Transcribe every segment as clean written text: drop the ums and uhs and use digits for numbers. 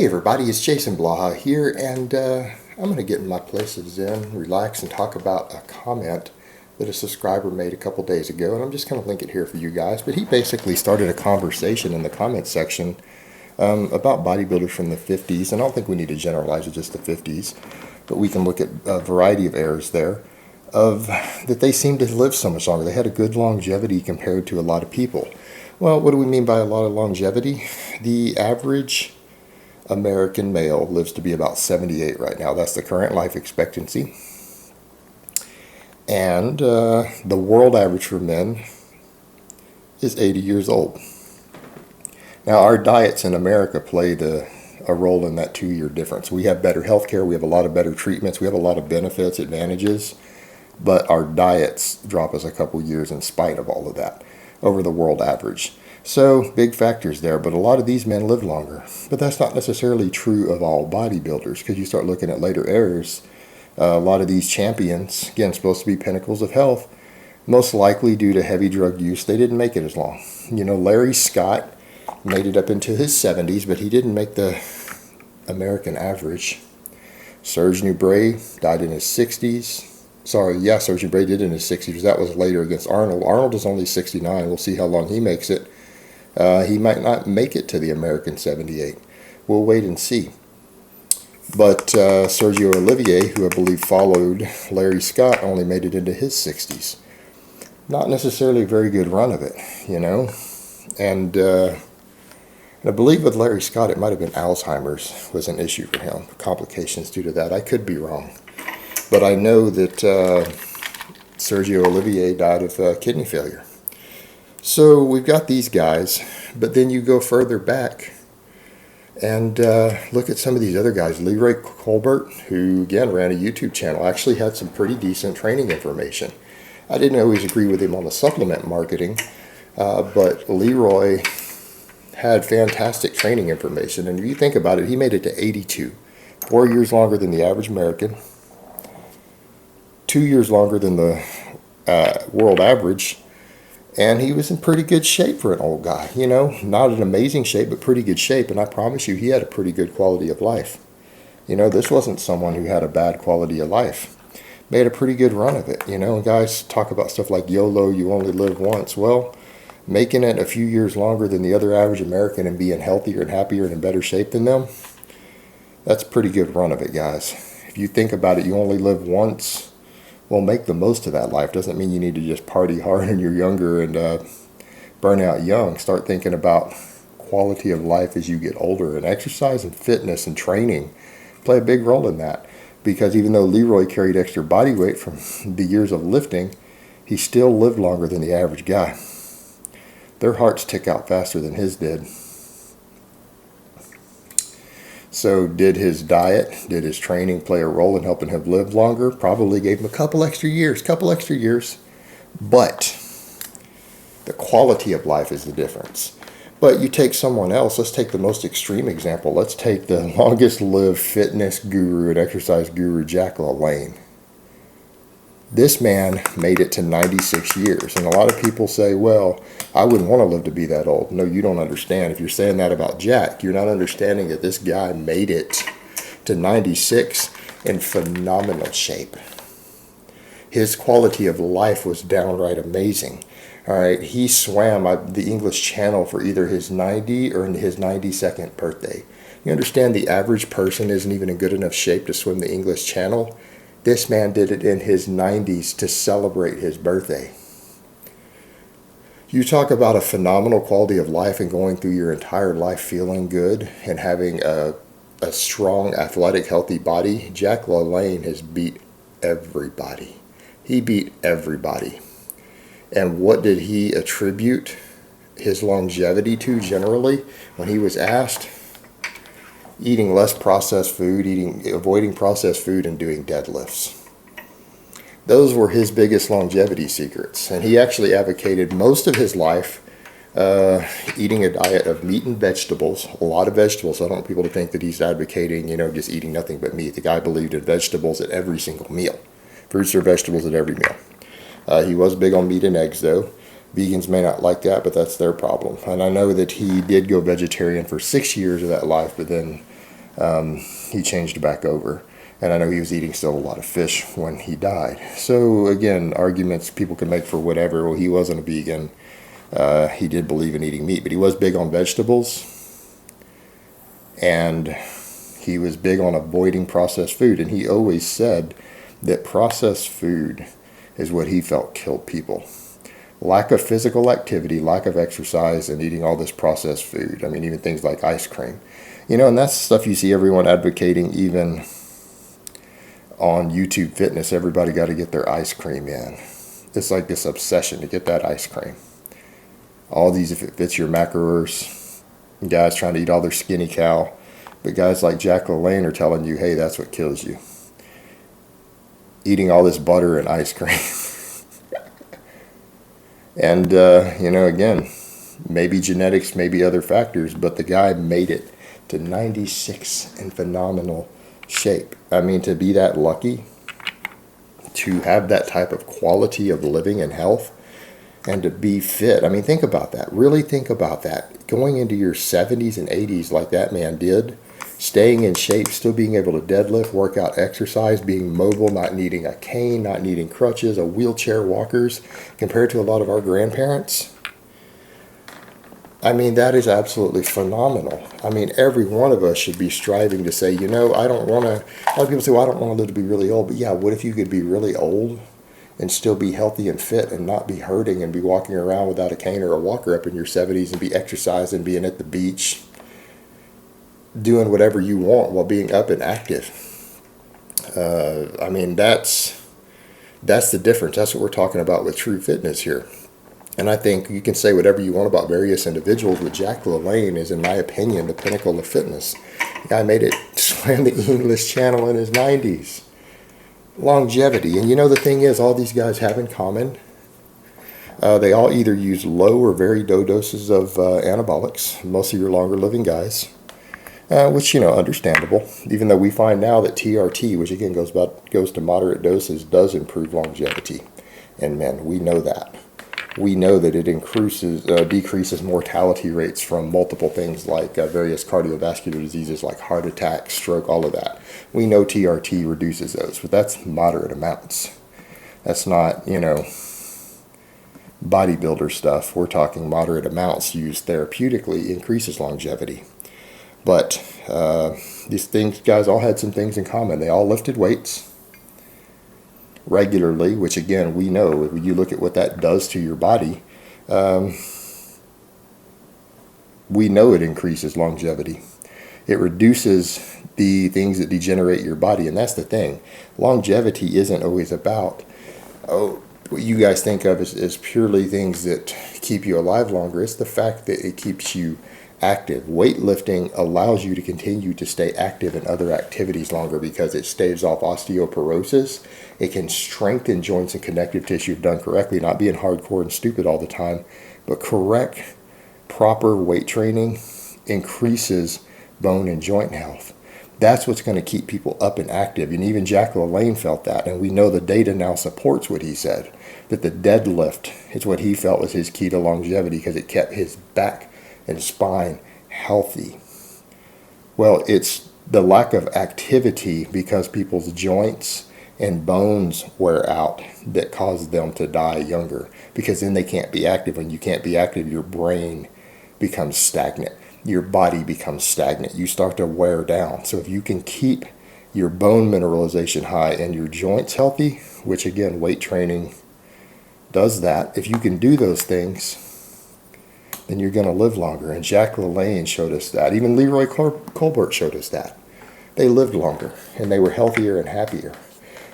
Hey everybody, it's Jason Blaha here, and I'm going to get in my place of zen, relax, and talk about a comment that a subscriber made a couple days ago, and I'm just going to link it here for you guys. But he basically started a conversation in the comment section about bodybuilders from the 50s, and I don't think we need to generalize it just the 50s, but we can look at a variety of eras there, of that they seem to live so much longer. They had a good longevity compared to a lot of people. Well, what do we mean by a lot of longevity? The average American male lives to be about 78 right now. That's the current life expectancy. And the world average for men is 80 years old. Now, our diets in America play a role in that 2-year difference. We have better health care. We have a lot of better treatments. We have a lot of benefits, advantages. But our diets drop us a couple years in spite of all of that over the world average. So, big factors there, but a lot of these men live longer. But that's not necessarily true of all bodybuilders, because you start looking at later eras, a lot of these champions, again, supposed to be pinnacles of health, most likely due to heavy drug use, they didn't make it as long. You know, Larry Scott made it up into his 70s, but he didn't make the American average. Serge Nubret died in his 60s. Serge Nubret did in his 60s. That was later against Arnold. Arnold is only 69. We'll see how long he makes it. He might not make it to the American 78. We'll wait and see. But Sergio Olivier, who I believe followed Larry Scott, only made it into his 60s. Not necessarily a very good run of it, you know. And I believe with Larry Scott, it might have been Alzheimer's was an issue for him. Complications due to that. I could be wrong. But I know that Sergio Olivier died of kidney failure. So we've got these guys, but then you go further back and look at some of these other guys. Leroy Colbert, who again ran a YouTube channel, actually had some pretty decent training information. I didn't always agree with him on the supplement marketing, but Leroy had fantastic training information. And if you think about it, he made it to 82, 4 years longer than the average American, 2 years longer than the world average. And he was in pretty good shape for an old guy, you know, not in amazing shape, but pretty good shape. And I promise you, he had a pretty good quality of life. You know, this wasn't someone who had a bad quality of life. Made a pretty good run of it, you know. And guys talk about stuff like YOLO, you only live once. Well, making it a few years longer than the other average American and being healthier and happier and in better shape than them, that's a pretty good run of it, guys. If you think about it, you only live once. Well, make the most of that life. Doesn't mean you need to just party hard when you're younger and burn out young. Start thinking about quality of life as you get older. And exercise and fitness and training play a big role in that. Because even though Leroy carried extra body weight from the years of lifting, he still lived longer than the average guy. Their hearts tick out faster than his did. So did his diet, did his training play a role in helping him live longer? Probably gave him a couple extra years. But the quality of life is the difference. But you take someone else, let's take the most extreme example. Let's take the longest lived fitness guru and exercise guru, Jack Lalanne. This man made it to 96 years. And a lot of people say, well, I wouldn't want to live to be that old. No, you don't understand. If you're saying that about Jack, you're not understanding that this guy made it to 96 in phenomenal shape. His quality of life was downright amazing. All right, he swam the English Channel for either his 90 or his 92nd birthday. You understand the average person isn't even in good enough shape to swim the English Channel? This man did it in his 90s to celebrate his birthday. You talk about a phenomenal quality of life and going through your entire life feeling good and having a strong, athletic, healthy body. Jack Lalanne has beat everybody. He beat everybody. And what did he attribute his longevity to generally when he was asked? Eating less processed food, avoiding processed food, and doing deadlifts. Those were his biggest longevity secrets. And he actually advocated most of his life eating a diet of meat and vegetables, a lot of vegetables. I don't want people to think that he's advocating, you know, just eating nothing but meat. The guy believed in vegetables at every single meal. Fruits or vegetables at every meal. He was big on meat and eggs, though. Vegans may not like that, but that's their problem. And I know that he did go vegetarian for 6 years of that life, but then He changed back over. And I know he was eating still a lot of fish when he died. So again, arguments people can make for whatever. Well, he wasn't a vegan. He did believe in eating meat, but he was big on vegetables. And he was big on avoiding processed food. And he always said that processed food is what he felt killed people. Lack of physical activity, lack of exercise, and eating all this processed food. I mean, even things like ice cream. You know, and that's stuff you see everyone advocating, even on YouTube Fitness. Everybody got to get their ice cream in. It's like this obsession to get that ice cream. All these, if it fits your macros, guys trying to eat all their skinny cow. But guys like Jack Lalanne are telling you, hey, that's what kills you. Eating all this butter and ice cream. And, you know, again, maybe genetics, maybe other factors, but the guy made it to 96 in phenomenal shape. I mean, to be that lucky, to have that type of quality of living and health, and to be fit. I mean, think about that. Really think about that. Going into your 70s and 80s like that man did, staying in shape, still being able to deadlift, work out, exercise, being mobile, not needing a cane, not needing crutches, a wheelchair, walkers, compared to a lot of our grandparents. I mean, that is absolutely phenomenal. I mean, every one of us should be striving to say, you know, I don't want to, a lot of people say, well, I don't want to live to be really old. But yeah, what if you could be really old and still be healthy and fit and not be hurting and be walking around without a cane or a walker up in your 70s and be exercising, being at the beach, doing whatever you want while being up and active. I mean, that's the difference. That's what we're talking about with true fitness here. And I think you can say whatever you want about various individuals, but Jack Lalanne is, in my opinion, the pinnacle of fitness. The guy made it, swam the English Channel in his 90s. Longevity. And you know, the thing is, all these guys have in common, they all either use low or very low doses of anabolics. Most of your longer living guys. Which, you know, understandable. Even though we find now that TRT, which again goes to moderate doses, does improve longevity in men. We know that. We know that it decreases mortality rates from multiple things like various cardiovascular diseases like heart attack, stroke, all of that. We know TRT reduces those, but that's moderate amounts. That's not, you know, bodybuilder stuff. We're talking moderate amounts used therapeutically increases longevity. But these things, guys, all had some things in common. They all lifted weights regularly, which again, we know, when you look at what that does to your body, we know it increases longevity. It reduces the things that degenerate your body, and that's the thing. Longevity isn't always about, what you guys think of as purely things that keep you alive longer. It's the fact that it keeps you active. Weightlifting allows you to continue to stay active in other activities longer because it staves off osteoporosis. It can strengthen joints and connective tissue if done correctly, not being hardcore and stupid all the time, but correct, proper weight training increases bone and joint health. That's what's going to keep people up and active. And even Jack Lalanne felt that. And we know the data now supports what he said, that the deadlift is what he felt was his key to longevity because it kept his back and spine healthy. Well, it's the lack of activity because people's joints and bones wear out that cause them to die younger, because then they can't be active. When you can't be active, your brain becomes stagnant. Your body becomes stagnant. You start to wear down. So if you can keep your bone mineralization high and your joints healthy, which again, weight training does that, if you can do those things, then you're going to live longer. And Jack Lalanne showed us that. Even Leroy Colbert showed us that. They lived longer and they were healthier and happier.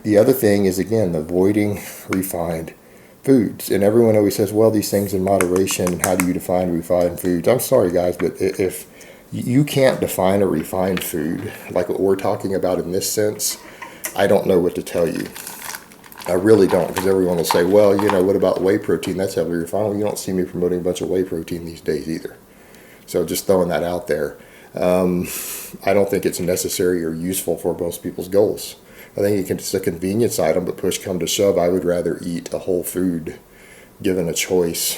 The other thing is, again, avoiding refined foods. And everyone always says, well, these things in moderation, how do you define refined foods? I'm sorry, guys, but if you can't define a refined food like what we're talking about in this sense, I don't know what to tell you. I really don't, because everyone will say, well, you know, what about whey protein? That's heavily refined. Well, you don't see me promoting a bunch of whey protein these days either. So just throwing that out there. I don't think it's necessary or useful for most people's goals. I think it's a convenience item, but push come to shove, I would rather eat a whole food given a choice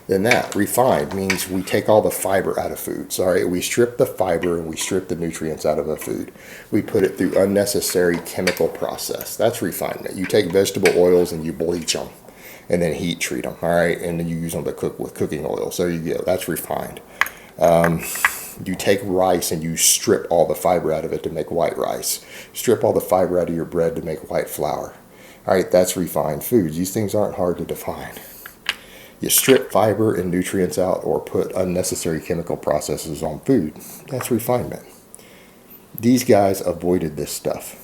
than that. Refined means we take all the fiber out of foods. All right, we strip the fiber and we strip the nutrients out of a food. We put it through unnecessary chemical process. That's refinement. You take vegetable oils and you bleach them and then heat treat them. All right, and then you use them to cook with cooking oil. So you go. That's refined. You take rice and you strip all the fiber out of it to make white rice. Strip all the fiber out of your bread to make white flour. All right, that's refined foods. These things aren't hard to define. You strip fiber and nutrients out or put unnecessary chemical processes on food. That's refinement. These guys avoided this stuff.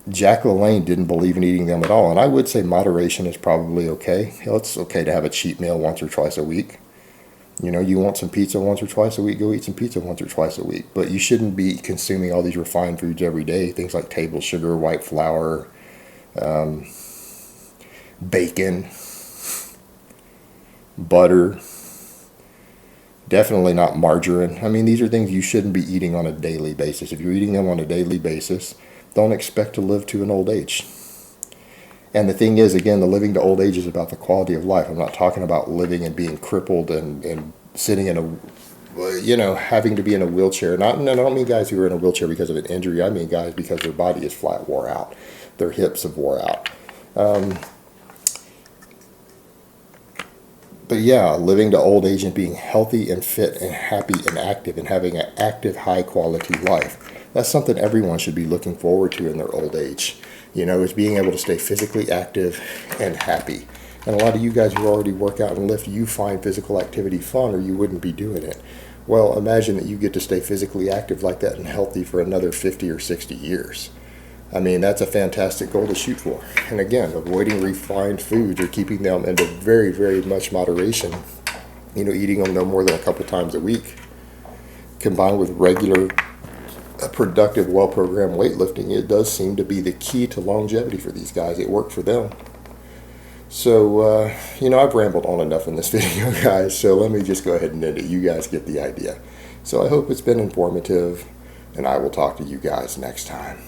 Jack LaLanne didn't believe in eating them at all, and I would say moderation is probably okay. Hell, it's okay to have a cheat meal once or twice a week. You know, you want some pizza once or twice a week, go eat some pizza once or twice a week. But you shouldn't be consuming all these refined foods every day. Things like table sugar, white flour, bacon, butter. Definitely not margarine. I mean, these are things you shouldn't be eating on a daily basis. If you're eating them on a daily basis, don't expect to live to an old age. And the thing is, again, the living to old age is about the quality of life. I'm not talking about living and being crippled and sitting in a, you know, having to be in a wheelchair. I don't mean guys who are in a wheelchair because of an injury. I mean guys because their body is flat wore out. Their hips have wore out. But yeah, living to old age and being healthy and fit and happy and active and having an active, high quality life. That's something everyone should be looking forward to in their old age. You know, is being able to stay physically active and happy. And a lot of you guys who already work out and lift, you find physical activity fun or you wouldn't be doing it. Well, imagine that you get to stay physically active like that and healthy for another 50 or 60 years. I mean, that's a fantastic goal to shoot for. And again, avoiding refined foods or keeping them into very, very much moderation. You know, eating them no more than a couple times a week, combined with regular, productive, well-programmed weightlifting, it does seem to be the key to longevity for these guys. It worked for them. So, you know, I've rambled on enough in this video, guys, so let me just go ahead and end it. You guys get the idea. So I hope it's been informative, and I will talk to you guys next time.